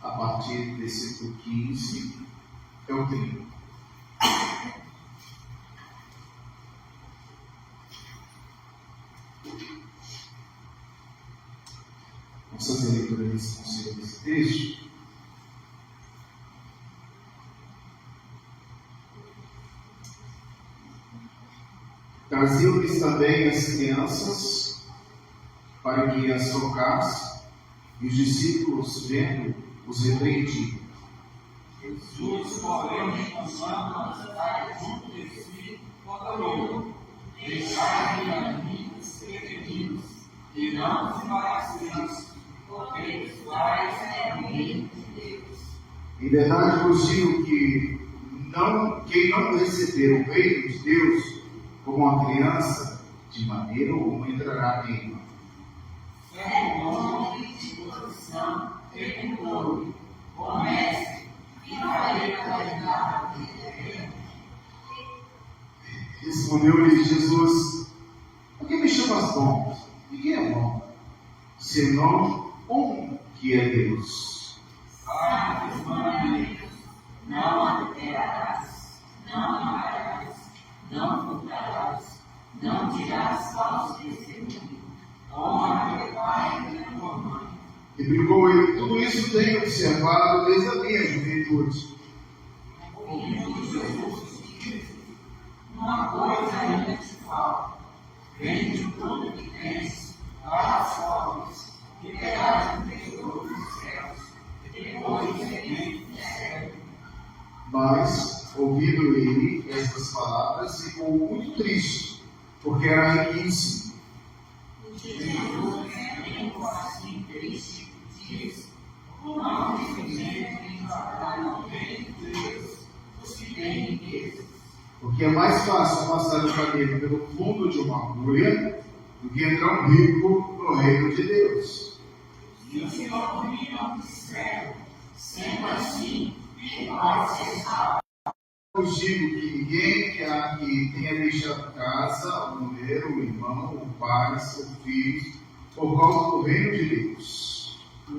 a partir do versículo 15 é o 30. Vamos fazer a leitura desse texto. Traziam-lhes também as crianças para que as tocasse, e os discípulos, vendo, os repreendiam. Jesus, porém, chamando-as para junto de si, ordenou: deixai-me a mim os pequeninos, e não os embaraceis, porque os pais é o reino de Deus. Em verdade vos digo que quem não receber o reino de Deus como uma criança, de maneira alguma entrará nele. É o nome de posição e cultura. Comece e farei claridade de terreno. Respondeu-lhe Jesus: por que me chamas bom? Ninguém é bom, senão um que é Deus. Guarda os mandamentos: não adulterarás, não matarás, não furtarás, não dirás falso testemunho, honra teu pai e tua mãe. Replicou ele: tudo isso tenho observado desde a minha juventude. Ouvindo Jesus disse: uma coisa ainda te falta: vende tudo que tens, dá aos pobres, e terás um tesouro nos céus, e depois vem e segue. Mas, ouvindo ele estas palavras, ficou muito triste, porque era riquíssimo. Jesus, sendo assim triste, diz: não simplesmente entrarão no reino de Deus os que têm riquezas. Porque é mais fácil passar o caminho pelo fundo de uma agulha do que entrar um rico no reino de Deus. E os que dominam do céu, sendo assim, igual se está. Eu digo que ninguém que tenha deixado casa, a mulher, o irmão, o pai, seu filho, por causa do reino de Deus, e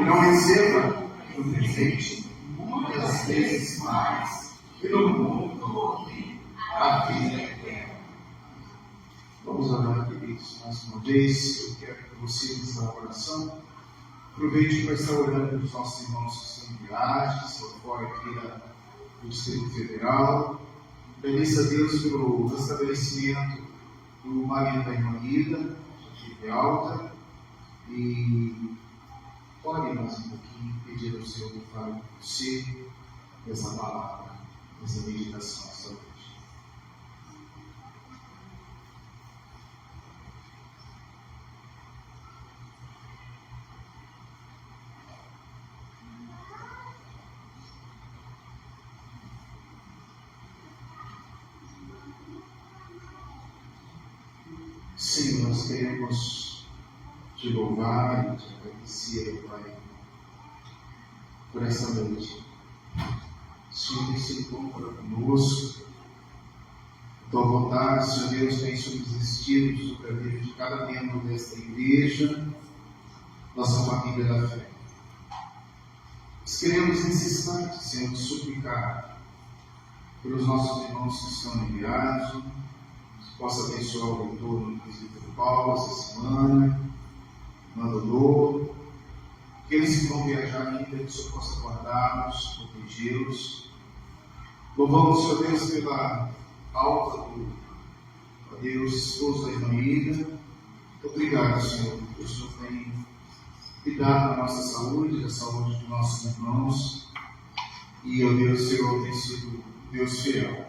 não receba no presente muitas vezes mais, e no mundo todo a vida eterna. Vamos orar, queridos, mais uma vez. Eu quero que você faça a oração. Aproveite para estar orando pelos nossos irmãos que estão em viagem, que estão fora aqui do Distrito Federal. Agradeça a Deus pelo restabelecimento do marido da irmã Ida, aqui de Alta. E ore mais um pouquinho, pedir ao Senhor que fale com você essa palavra, essa meditação essa noite. Senhor, nós queremos te louvar e te agradecer, Pai, por essa noite. O Senhor tem sido bom para conosco. A tua vontade, Senhor Deus, tem subsistido sobre a vida de cada membro desta igreja, nossa família da fé. Nós queremos nesse instante, Senhor, te suplicar pelos nossos irmãos que estão em viagem, possa abençoar o retorno do presbítero Paulo essa semana, Mandador, aqueles que vão viajar ainda, que o Senhor possa guardá-los, protegê-los. Louvamos, Senhor Deus, pela alta do Deus, esposo da irmã Ida. Muito obrigado, Senhor, porque o Senhor tem cuidado da nossa saúde, da saúde dos nossos irmãos. E, ó Deus, o Senhor tem sido Deus fiel.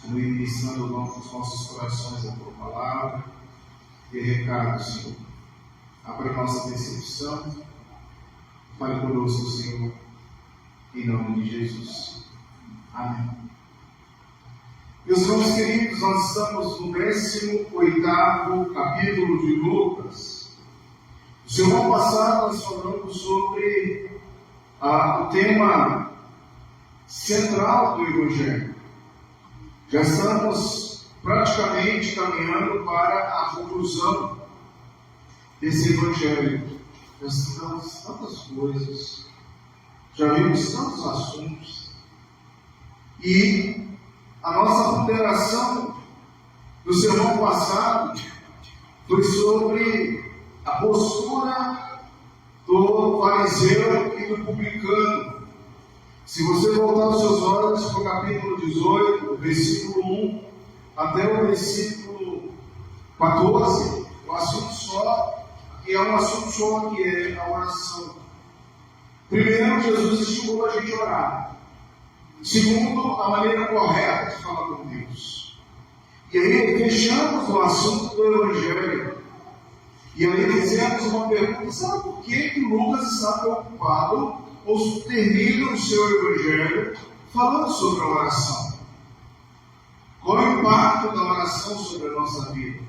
Continue ministrando nos nossos corações a tua palavra e recado, Senhor. Abra a nossa percepção. Fale conosco, Senhor, em nome de Jesus. Amém. Meus irmãos queridos, nós estamos no 18º capítulo de Lucas. No semana passada nós falamos sobre o tema central do Evangelho. Já estamos praticamente caminhando para a conclusão desse Evangelho. Já estudamos tantas coisas, Já vimos tantos assuntos. E a nossa ponderação do sermão passado foi sobre a postura do fariseu e do publicano. Se você voltar os seus olhos para o capítulo 18, versículo 1 até o versículo 14, o assunto só, que é um assunto só, que é a oração. Primeiro, Jesus estimulou a gente a orar. Segundo, a maneira correta de falar com Deus. E aí, fechamos o assunto do Evangelho. E aí fizemos uma pergunta: sabe por que Lucas está preocupado ou termina o seu Evangelho falando sobre a oração? Qual é o impacto da oração sobre a nossa vida?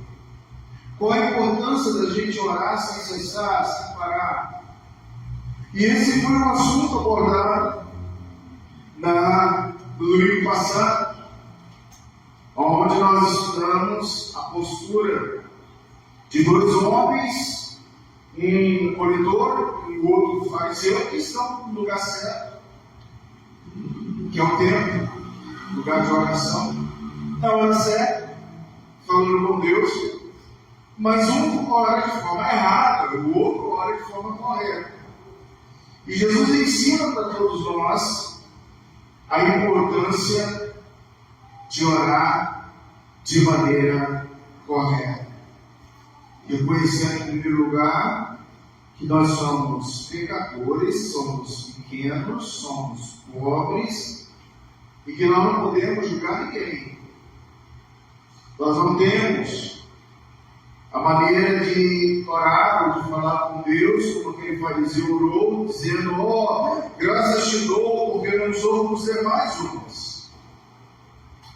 Qual é a importância da gente orar sem cessar, sem parar? E esse foi um assunto abordado no domingo passado, onde nós estudamos a postura de dois homens, um coletor e o outro fariseu, que estão no lugar certo, que é o templo, lugar de oração, na hora certa, falando com Deus, mas um ora de forma errada, o outro ora de forma correta. E Jesus ensina para todos nós a importância de orar de maneira correta. Reconhecendo, em primeiro lugar, que nós somos pecadores, somos pequenos, somos pobres, e que nós não podemos julgar ninguém. Nós não temos a maneira de orar ou de falar com Deus, como aquele fariseu orou, dizendo: graças te dou, porque não sou como os demais homens.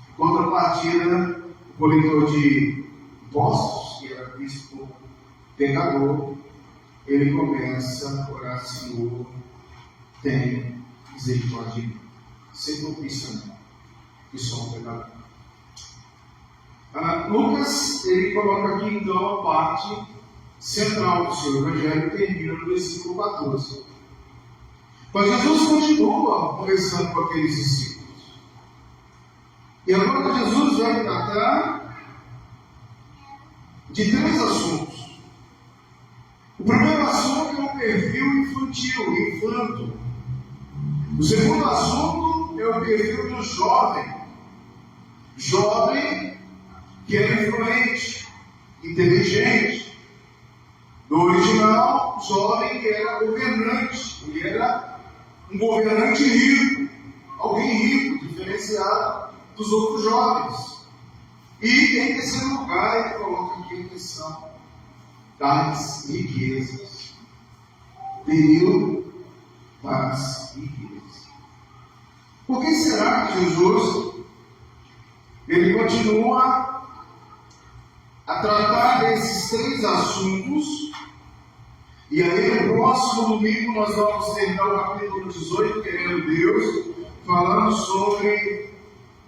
Em contrapartida, o coletor de impostos, que era visto como pecador, ele começa a orar: Senhor, tem misericórdia de mim. Sem propício, que sou um pecador. Lucas, ele coloca aqui então a parte central do seu Evangelho, que termina no versículo 14. Mas Jesus continua conversando com aqueles discípulos. E agora Jesus vai tratar de três assuntos. O primeiro assunto é o perfil infantil, infanto. O segundo assunto é o perfil do jovem. Jovem que era influente, inteligente. No original, jovem que era governante. Ele era um governante rico, alguém rico, diferenciado dos outros jovens. E em terceiro lugar, ele coloca aqui a questão das riquezas. Período das riquezas. Por que será que Jesus ele continua a tratar desses três assuntos? E aí no próximo domingo nós vamos terminar o capítulo 18, querendo Deus, falando sobre,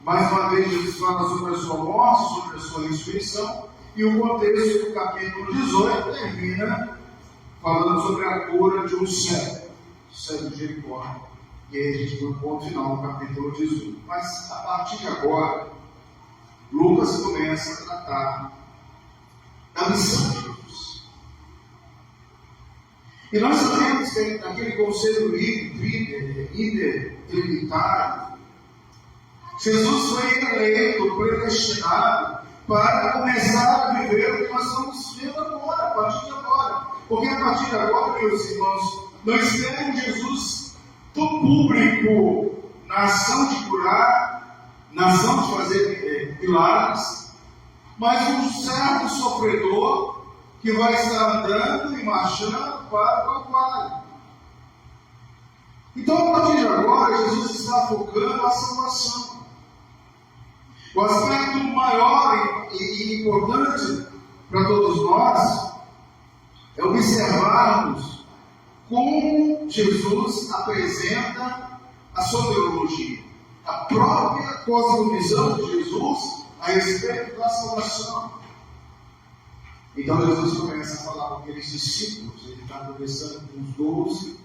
mais uma vez, Jesus fala sobre a sua morte, sobre a sua ressurreição, e o contexto do capítulo 18 termina falando sobre a cura de um cego, o cego de Jericó. E aí a gente foi no ponto final do capítulo 18. Mas a partir de agora, Lucas começa a tratar da missão de Jesus. E nós sabemos que naquele conselho intertrinitário, Jesus foi eleito, predestinado, para começar a viver o que nós estamos vendo agora, a partir de agora. Porque a partir de agora, meus irmãos, nós temos Jesus do público na ação de curar, na ação de fazer milagres, mas um certo sofredor que vai estar andando e marchando para o Calvário. Então, a partir de agora, Jesus está focando a salvação. O aspecto maior e importante para todos nós é observarmos como Jesus apresenta a soteriologia, a própria cosmovisão de Jesus a respeito da salvação. Então Jesus começa a falar com aqueles discípulos, ele está conversando com os 12,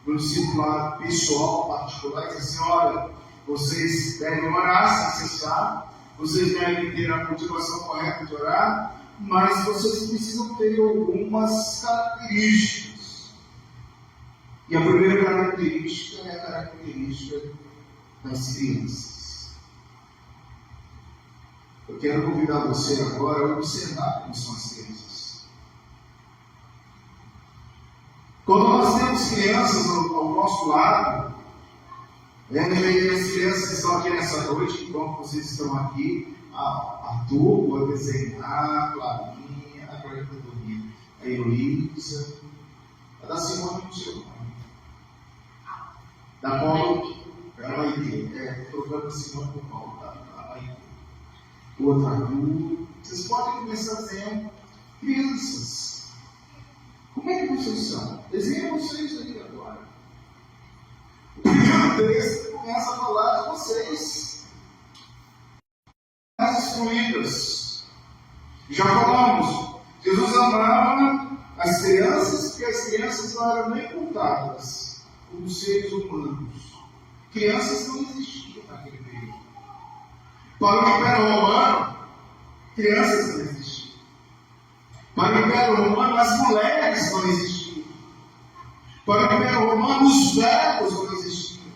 no discipulado pessoal, particular, e diz assim: olha, vocês devem orar sem cessar, vocês devem ter a motivação correta de orar, mas vocês precisam ter algumas características. E a primeira característica é a característica das crianças. Eu quero convidar você agora a observar como são as crianças. Quando nós temos crianças ao nosso lado, e as crianças que estão aqui nessa noite, enquanto vocês estão aqui, a Arthur, a desenhar, a Clarinha, a Clarinha, a Heloísa, a da Simone do seu nome. Da Paula, ela vai ter, trocando a Simone com Paula, o outro Arthur. Vocês podem começar dizendo: crianças, como é que vocês são? Desenhem vocês aí agora. O primeiro texto começa a falar de vocês, as excluídas. Já falamos, Jesus amava as crianças, porque as crianças não eram nem contadas como seres humanos. Crianças não existiam naquele período. Para o Império Romano, crianças não existiam. Para o Império Romano, as mulheres não existiam. Para o Império Romano, os velhos não existiam.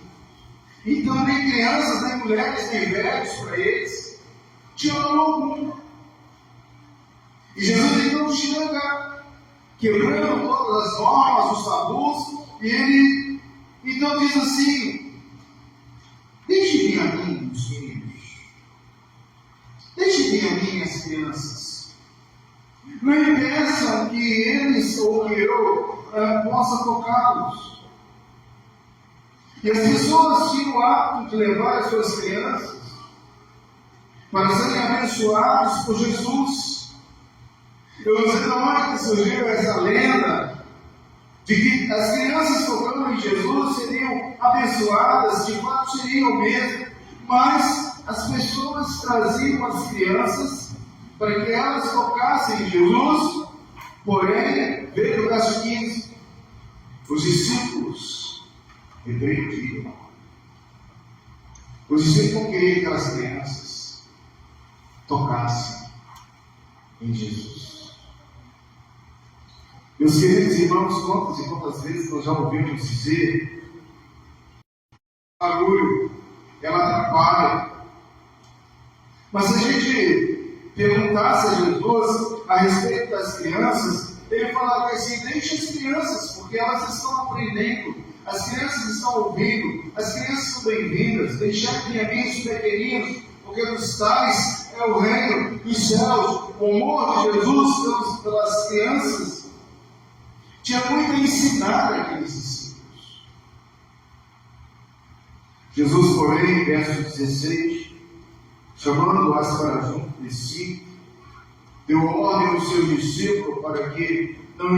Então, nem crianças, nem mulheres, nem velhos para eles tinham algum. E Jesus então chega quebrando todas as normas, os tabus, e ele então diz assim: deixe vir a mim os meninos, deixe vir a mim as crianças. Não impeçam que eles ou que eu possa tocá-los. E as pessoas tinham o hábito de levar as suas crianças para serem abençoados por Jesus. Eu não sei de onde surgiu essa lenda de que as crianças tocando em Jesus seriam abençoadas, de fato seriam mesmo, mas as pessoas traziam as crianças para que elas tocassem em Jesus. Porém, veja o verso 15: os discípulos repreendiam. Os discípulos queriam que aquelas crianças tocassem em Jesus. Meus queridos irmãos, quantas e quantas vezes nós já ouvimos dizer: barulho, ela atrapalha. Mas se a gente perguntasse a Jesus a respeito das crianças, ele falaria assim: deixe as crianças, porque elas estão aprendendo, as crianças estão ouvindo, as crianças são bem-vindas. Deixar que a mim os pequeninos, porque dos tais é o reino dos céus. O amor de Jesus pelas crianças tinha muito a ensinar aqueles discípulos. Jesus, porém, verso 16, chamando-as para junto de si, deu ordem aos seus discípulos para que não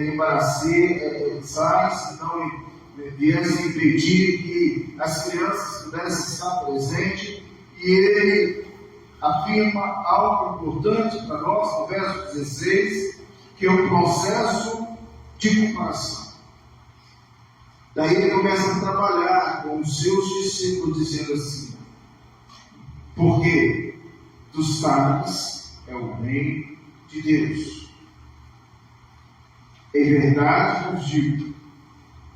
embaraçassem, não viessem impedir que as crianças pudessem estar presentes. E ele afirma algo importante para nós no verso 16, que é o processo de comparação. Daí ele começa a trabalhar com os seus discípulos, dizendo assim: porque dos tais é o reino de Deus. Em verdade vos digo,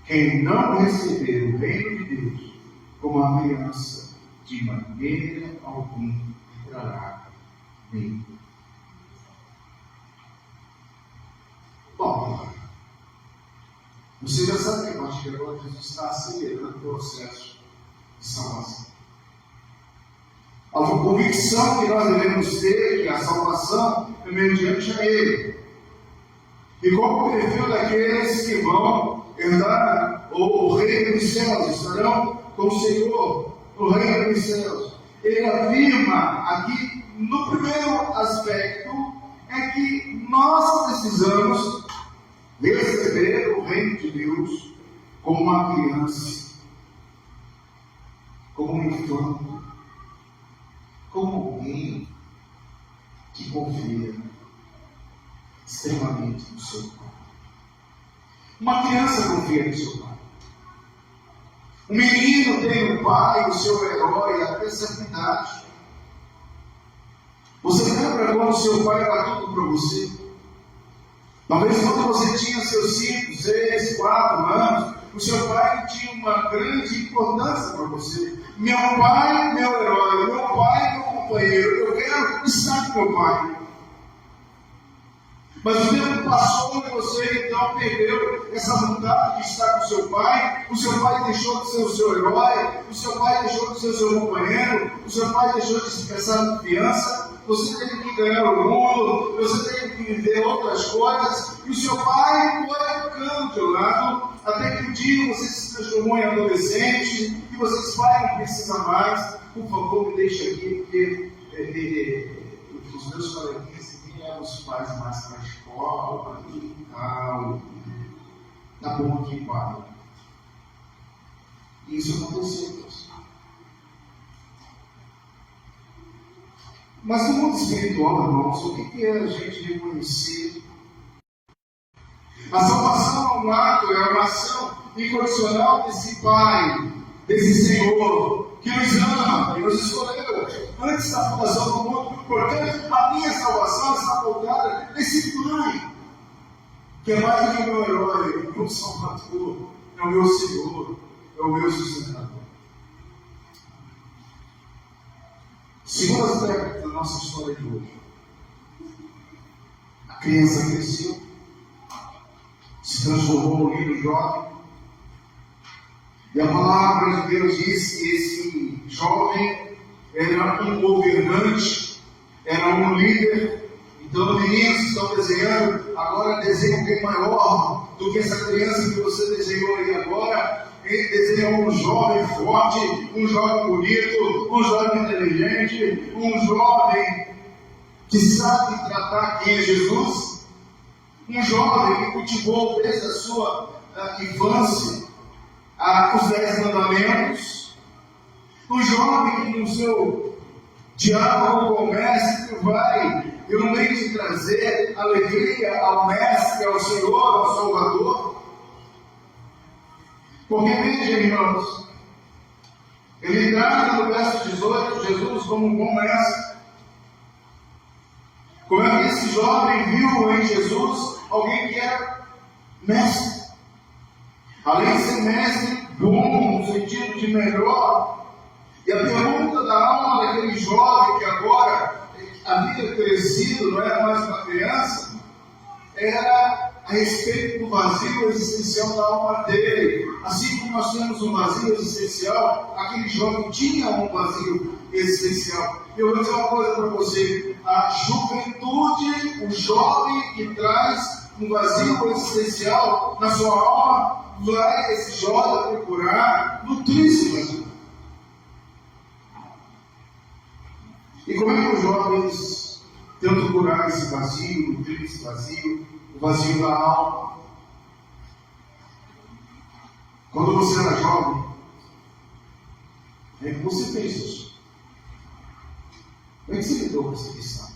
quem não receber o reino de Deus como a criança, de maneira alguma entrará nele. Bom, você já sabe que a partir de agora Jesus está acelerando o processo de salvação. A convicção que nós devemos ter que a salvação é mediante a Ele. E como o perfil daqueles que vão herdar o reino dos céus, estarão com o Senhor no reino dos céus. Ele afirma aqui, no primeiro aspecto, é que nós precisamos receber o reino de Deus como uma criança, como um infante, como alguém que confia extremamente no seu pai. Uma criança confia no seu pai. O menino tem o pai, o seu herói, até certa idade. Você lembra quando o seu pai era tudo para você? Talvez quando você tinha seus 5, 6, 4 anos, o seu pai tinha uma grande importância para você. Meu pai, meu herói, meu pai, meu companheiro, eu quero estar com meu pai. Mas o tempo passou e você então perdeu essa vontade de estar com o seu pai deixou de ser o seu herói, o seu pai deixou de ser o seu companheiro, o seu pai deixou de se pensar confiança, você teve que ganhar o mundo, você teve que viver outras coisas, e o seu pai foi ficando de lado, até que um dia você se transformou em adolescente, e você disse, pai, não precisa mais, por favor, me deixa aqui, porque os meus coleguinhas eram os pais mais para a escola, e tal, tá bom aqui, pai. E isso aconteceu. Mas no mundo espiritual, irmãos, o que é a gente reconhecer? A salvação é um ato, é uma ação incondicional desse Pai, desse Senhor, que nos ama e nos escolheu antes da fundação do mundo. Portanto, a minha salvação está voltada nesse Pai, que é mais do que o meu herói, é o meu Salvador, é o meu Senhor, é o meu sustentador. Segundo aspecto da nossa história de hoje, a criança cresceu, se transformou num lindo jovem, e a palavra de Deus diz que esse jovem era um governante, era um líder. Então, meninos que estão desenhando, agora desenham bem maior do que essa criança que você desenhou aí agora. Ele desenhou um jovem forte, um jovem bonito, um jovem inteligente, um jovem que sabe tratar quem é Jesus, um jovem que cultivou desde a sua infância os 10 mandamentos, um jovem que no seu diálogo com o mestre vai realmente trazer alegria ao mestre, ao Senhor, ao Salvador. Porque veja, irmãos, ele trata no verso 18 Jesus como um bom mestre. Como é que esse jovem viu em Jesus alguém que era mestre? Além de ser mestre, bom, no sentido de melhor. E a pergunta da alma daquele jovem que agora havia crescido, não era mais uma criança, era a respeito do vazio existencial da alma dele. Assim como nós temos um vazio existencial, aquele jovem tinha um vazio existencial. Eu vou dizer uma coisa para você: a juventude, o jovem que traz um vazio existencial na sua alma, vai esse jovem procurar nutrir-se. E como é que os jovens tentam curar esse vazio, nutrir esse vazio, o vazio da alma? Quando você era jovem, é que você fez isso. Como é que você lidou com essa questão?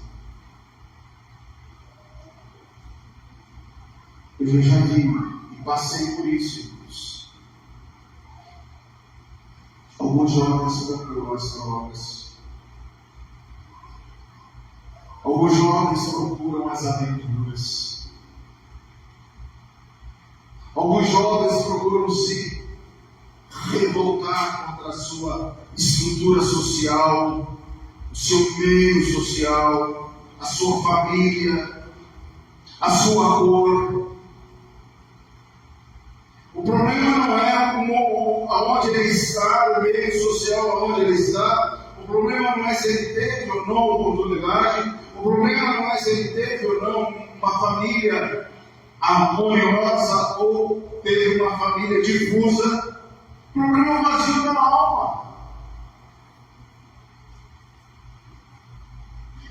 Eu já vi e passei por isso, irmãos. Alguns jovens procuram as drogas. Alguns jovens procuram as aventuras. Alguns jovens procuram se revoltar contra a sua estrutura social, o seu meio social, a sua família, a sua cor. O problema não é aonde ele está, o meio social aonde ele está. O problema não é se ele teve ou não oportunidade. O problema não é se ele teve ou não uma família harmoniosa ou teve uma família difusa. O problema é o vazio da alma.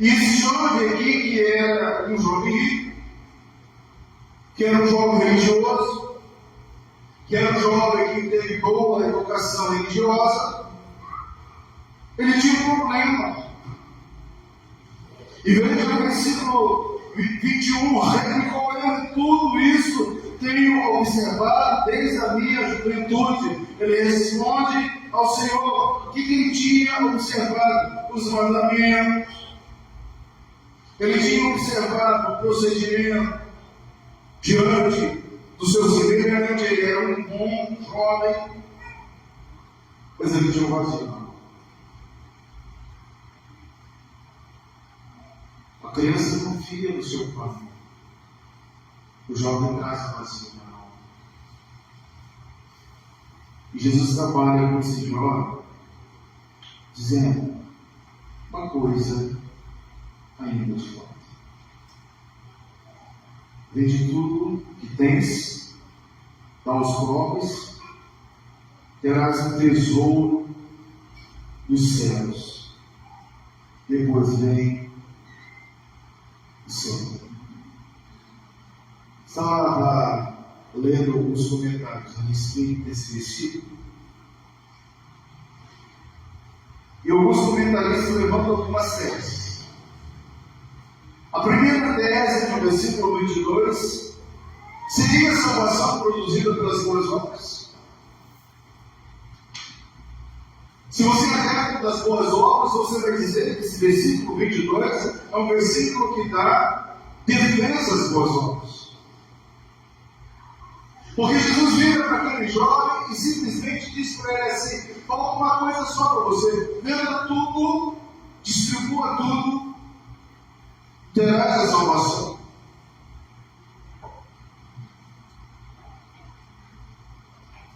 E esse jovem aqui, que era um jovem rico, que era um jovem religioso, que era um jovem que teve boa educação religiosa, ele tinha um problema. E veja no versículo 21, recolhendo tudo isso, tenho observado desde a minha juventude. Ele responde ao Senhor o que ele tinha observado: os mandamentos. Ele tinha observado o procedimento diante dos seus semelhantes. Ele era um bom jovem, mas ele tinha um vazio. A criança confia no seu pai. O jovem traz vazio na alma. E Jesus trabalha com esse jovem, dizendo: uma coisa ainda te falta. Vende tudo que tens, dá aos pobres, terás um tesouro dos céus. Depois vem o céu. Estava lendo os comentários a respeito desse versículo. E alguns comentaristas levantam algumas teses. A primeira tese, no versículo 22, seria a salvação produzida pelas boas obras. Se você é adepto das boas obras, você vai dizer que esse versículo 22 é um versículo que dá defesa às boas obras. Porque Jesus vira para aquele jovem e simplesmente diz para ele assim: falta uma coisa só para você, venda tudo, distribua tudo, terás a salvação.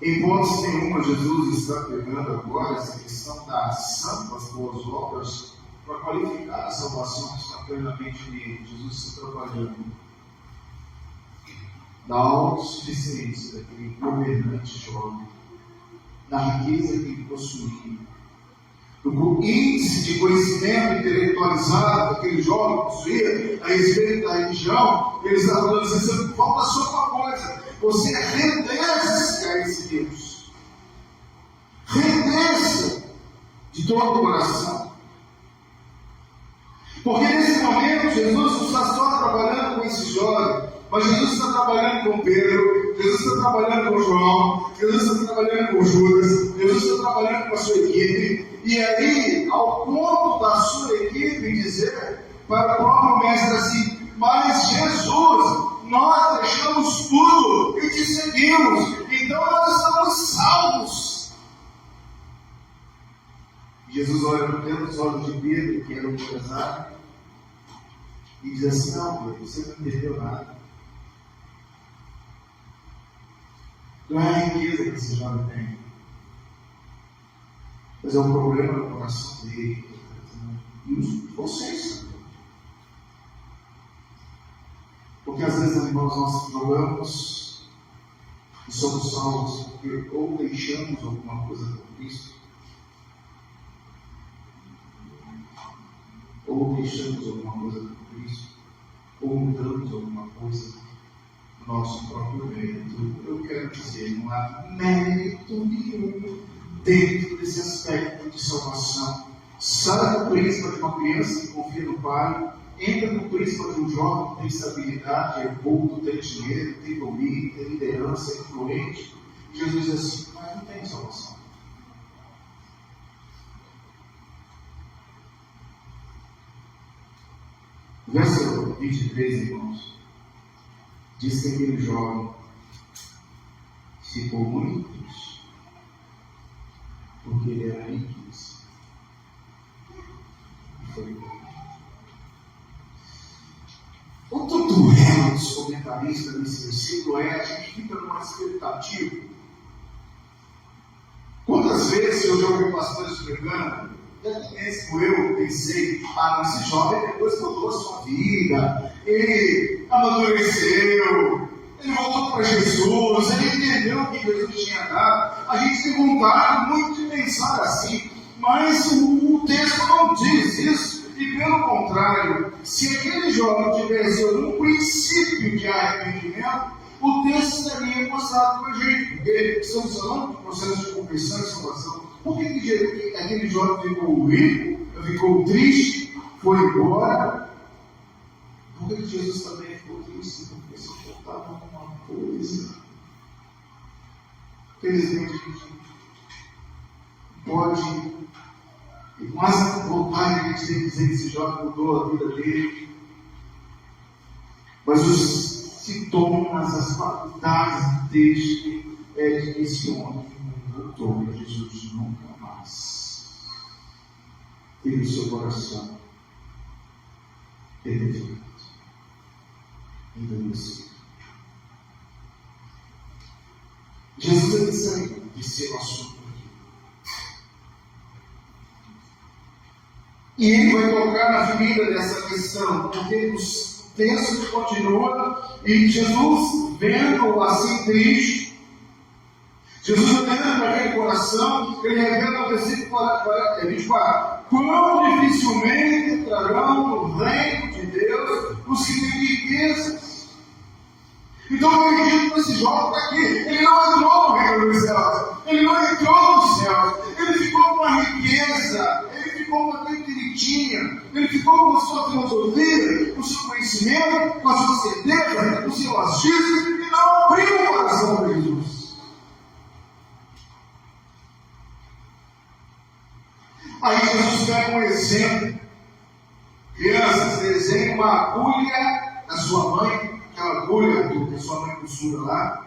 Em hipótese nenhuma, Jesus está pegando agora essa questão da ação das boas obras para qualificar a salvação que está plenamente nele. Jesus está trabalhando da autossuficiência daquele governante jovem, na riqueza que ele possuía, do índice de conhecimento intelectualizado daquele jovem possuía a respeito da religião. Ele está falando assim: falta só uma coisa, você rendesse a esse Deus, rendesse de todo o coração. Porque nesse momento Jesus não está só trabalhando com esse jovem, mas Jesus está trabalhando com Pedro, Jesus está trabalhando com João, Jesus está trabalhando com Judas, Jesus está trabalhando com a sua equipe. E aí, ao ponto da sua equipe dizer para o próprio mestre assim: mas Jesus, nós deixamos tudo e te seguimos, então nós estamos salvos. Jesus olha para os olhos de Pedro, que era um empresário, e diz assim: não, Pedro, você não entendeu nada. Não é a riqueza que esse jovem tem, mas é um problema no coração dele. E vocês, porque às vezes, irmãos, nós jogamos e somos salvos porque ou deixamos alguma coisa por Cristo, ou deixamos alguma coisa por Cristo, ou mudamos alguma coisa no nosso próprio mérito. Eu quero dizer, não há mérito nenhum dentro desse aspecto de salvação. Sai do prisma de uma criança que confia no pai, entra no prisma de um jovem que tem estabilidade, é culto, tem dinheiro, tem domínio, tem liderança, é influente. Jesus diz assim: mas não tem salvação. Verso 23, irmãos, diz que aquele jovem ficou muito triste, porque ele era riquíssimo. E foi embora. O tutorial dos comentaristas nesse versículo é: a gente fica numa expectativa. Quantas vezes eu já ouvi pastores pregando, e até mesmo eu pensei: esse jovem depois mudou a sua vida, ele amadureceu, ele voltou para Jesus, ele entendeu o que Jesus tinha dado. A gente tem vontade muito de pensar assim, mas o texto não diz isso. E pelo contrário, se aquele jovem tivesse algum princípio de arrependimento, o texto seria mostrado para a gente, porque estamos falando do processo de conversão e salvação. Por que aquele jovem ficou rico, ficou triste, foi embora? Porque Jesus também ficou triste, porque se faltava alguma coisa. Felizmente, a gente pode, e mais a vontade a gente tem que dizer que esse jovem mudou a vida dele. Mas os sintomas, as faculdades deste é de que esse homem voltou a Jesus nunca mais. Teve o seu coração endurecido. Jesus ele saiu de seu assunto aqui. E ele vai tocar na ferida dessa questão, porque os textos continuam, e Jesus, vendo assim triste, Jesus olhando para aquele coração, ele revela no versículo 24: quão dificilmente entrarão no reino de Deus os que têm riquezas. Então eu acredito que esse jovem está aqui. Ele não entrou no reino dos céus. Ele não entrou no céu. Ele ficou com a riqueza. Ele ficou com aquilo que ele tinha. Ele ficou com a sua filosofia, com o seu conhecimento, com a sua certeza, com o seu achismo, e não abriu o coração para Jesus. Aí Jesus pega um exemplo. Crianças, desenhem uma agulha da sua mãe, aquela agulha que a sua mãe costura lá,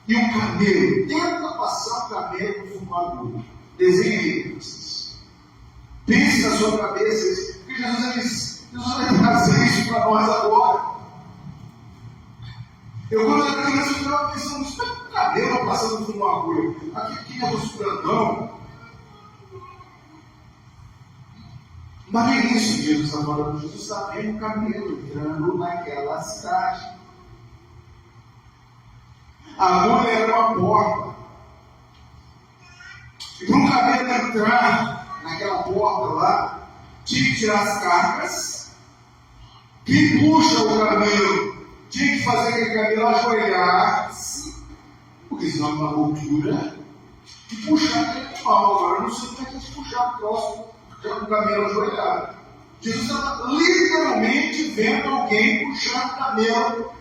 e um camelo. Tenta passar o camelo por uma agulha. Desenhe aí, vocês. Pense na sua cabeça, porque Jesus vai trazer isso para nós agora. Eu, quando era criança, eu estava pensando, isso é um camelo passando por uma agulha. Aqui é os grandão. Mas no início, Jesus está falando, Jesus está vendo o camelo entrando naquela cidade. A agulha era uma porta. E para um camelo entrar naquela porta lá, tinha que tirar as cargas. Quem puxa o camelo tinha que fazer aquele camelo ajoelhar-se, porque senão é uma ruptura, e puxar aquele animal. Agora eu não sei como é que eles puxaram o próximo. O camelo ajoelhado. Jesus estava literalmente vendo alguém puxar o camelo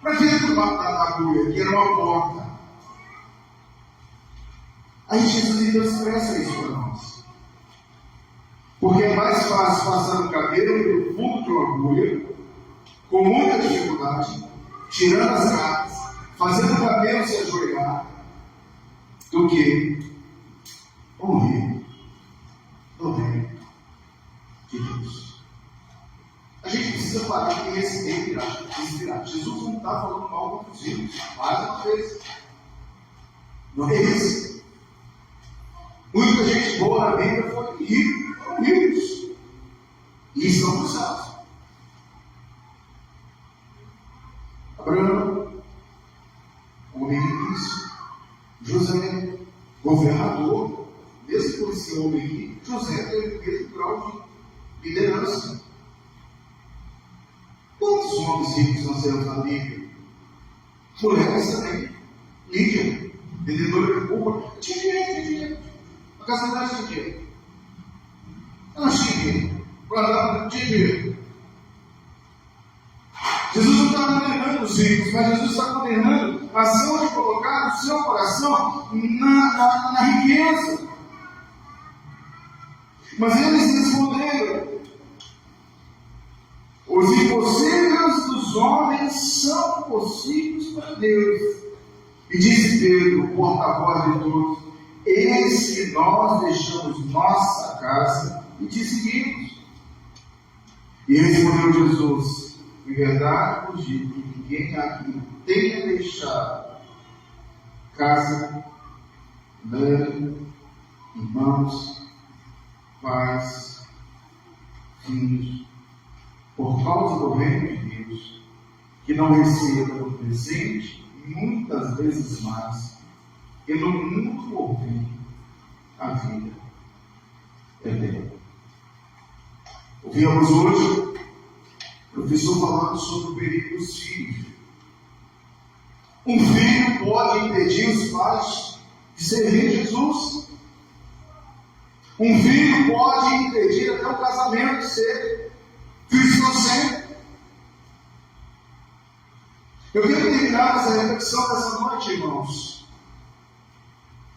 para dentro da agulha, que era uma porta. Aí Jesus então expressa isso para nós. Porque é mais fácil passar o cabelo pelo fundo de uma agulha, com muita dificuldade, tirando as cargas, fazendo o cabelo se ajoelhar, do que morrer no reino de Deus. A gente precisa parar e respirar. Jesus não está falando mal contra os filhos, mais uma vez. Não é isso. Muita gente boa na Bíblia foram ricos. E estão no céu. Abraão, homem rico. José, governador. Mesmo por esse homem rico, José teve o mesmo grau de liderança. Quantos homens ricos nós temos na Bíblia? Mulheres também. Lídia, vendedora de roupa. Tinha dinheiro. A casa dela tinha dinheiro. Ela tinha dinheiro. Guardava dinheiro. Jesus não está condenando os ricos, mas Jesus está condenando a ação de colocar o seu coração na riqueza. Mas eles responderam: os impossíveis dos homens são possíveis para Deus. E disse Pedro, o porta-voz de todos: eis que nós deixamos nossa casa e te seguimos. E respondeu Jesus: em verdade vos digo que ninguém aqui tenha deixado casa, mãe, irmãos, pais, filhos, por causa do reino de Deus, que não receba no presente muitas vezes mais, e no mundo por vir a vida eterna. Ouvimos hoje o professor falando sobre o perigo dos filhos. Um filho pode impedir os pais de servir Jesus. Um filho pode impedir até o casamento de ser cristão sempre. Eu quero terminar essa reflexão dessa noite, irmãos,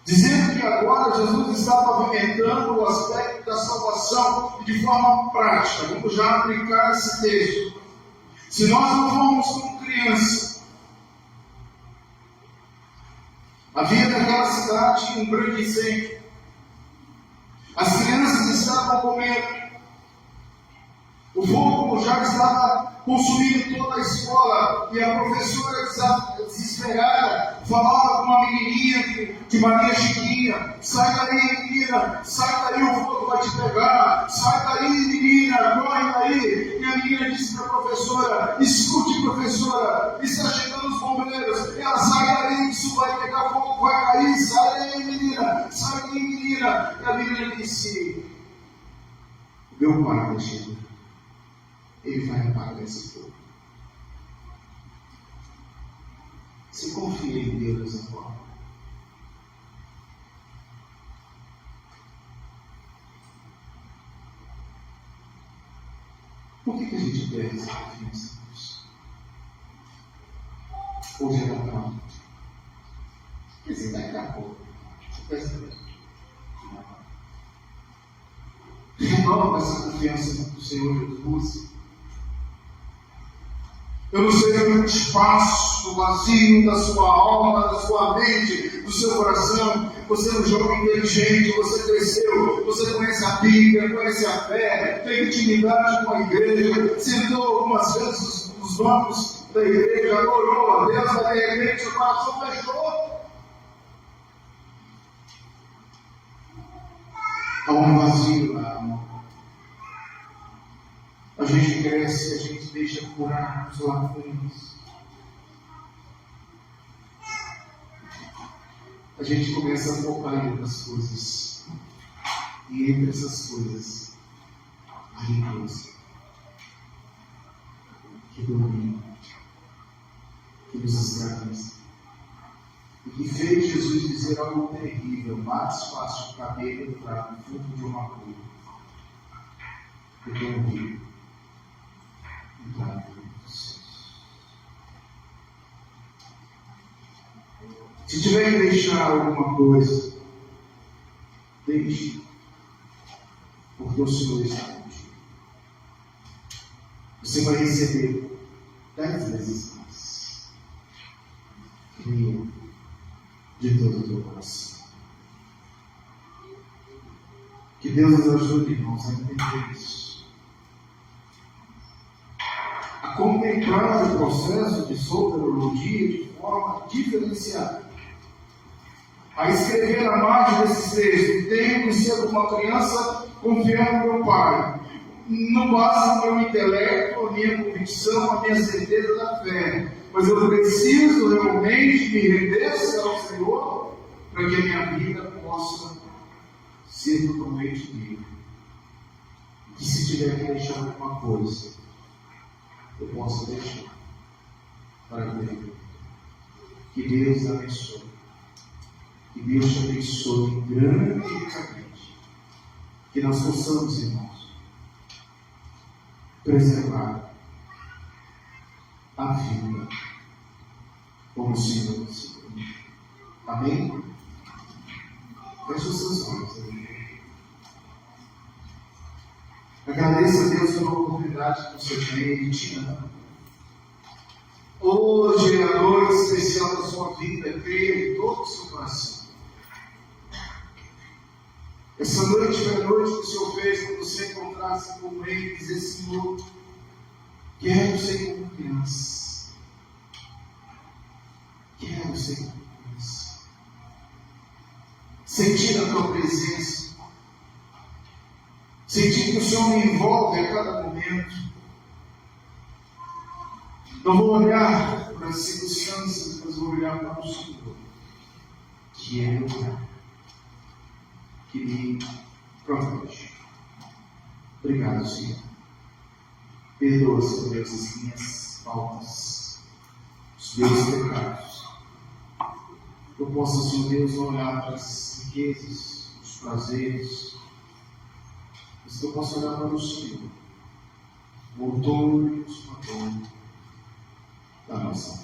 dizendo que agora Jesus está pavimentando o aspecto da salvação e de forma prática. Vamos já aplicar esse texto. Se nós não formos como criança, havia naquela cidade um grande incêndio. As crianças estavam comendo. O fogo já estava consumindo toda a escola e a professora desesperada falava com uma menininha de Maria Chiquinha: sai daí, menina, sai daí, o fogo vai te pegar, sai daí, menina, corre daí. E a menina disse para a professora: escute, professora, está chegando os bombeiros. Ela: sai daí, isso vai pegar fogo, vai cair, sai daí, menina, sai daí, menina. E a menina disse: meu pai vai chegar, ele vai apagar esse fogo. Você confia em Deus dessa forma? Por que a gente perde essa confiança em Deus? Hoje é Natal. Quer dizer, daqui a pouco. Você pensa, renova essa confiança no Senhor Jesus. Eu não sei o espaço vazio da sua alma, da sua mente, do seu coração. Você é um jovem inteligente, você cresceu, você conhece a Bíblia, conhece a fé, tem intimidade com a igreja, sentou algumas vezes nos bancos da igreja, orou a Deus, mas de repente o coração fechou. Há um vazio na alma. A gente cresce, a gente deixa curar os lacunas. A gente começa a focar em outras coisas. E entre essas coisas, a riqueza que domina, que nos escraviza. E que fez Jesus dizer algo terrível: mais fácil caber entrar no fundo de uma cruz do que um rio. Se tiver que deixar alguma coisa, deixe, porque o Senhor está contigo. Você vai receber 10 vezes mais. Creia de todo o teu coração. Que Deus nos ajude, irmãos, a entender isso. A contemplar o processo de soteriologia de forma diferenciada. A escrever a margem desses textos: tenho que ser uma criança confiando no meu pai. Não basta o meu intelecto, a minha convicção, a minha certeza da fé, mas eu preciso realmente me render ao Senhor para que a minha vida possa ser totalmente livre. E se tiver que deixar alguma coisa, eu posso deixar para Deus. Que Deus abençoe. Que Deus te abençoe grandemente. Que nós possamos, irmãos, preservar a vida como o Senhor nos ensinou. Amém? Feche os seus olhos. Agradeça a Deus pela oportunidade que você tem. Ele te ama. Hoje é a noite especial da sua vida. Creia em todo o seu coração. Essa noite foi a noite que o Senhor fez quando você encontrasse com Ele e dizer: Senhor, quero ser como criança. Quero ser como criança. Sentir a tua presença. Sentir que o Senhor me envolve a cada momento. Não vou olhar para as circunstâncias, mas vou olhar para o Senhor, que é meu Pai, que me protege. Obrigado, Senhor. Perdoa, Senhor Deus, as minhas faltas, os meus pecados. Eu possa, Senhor Deus, não olhar para as riquezas, os prazeres, mas que eu possa olhar para o Senhor, o autor e o consumador da nossa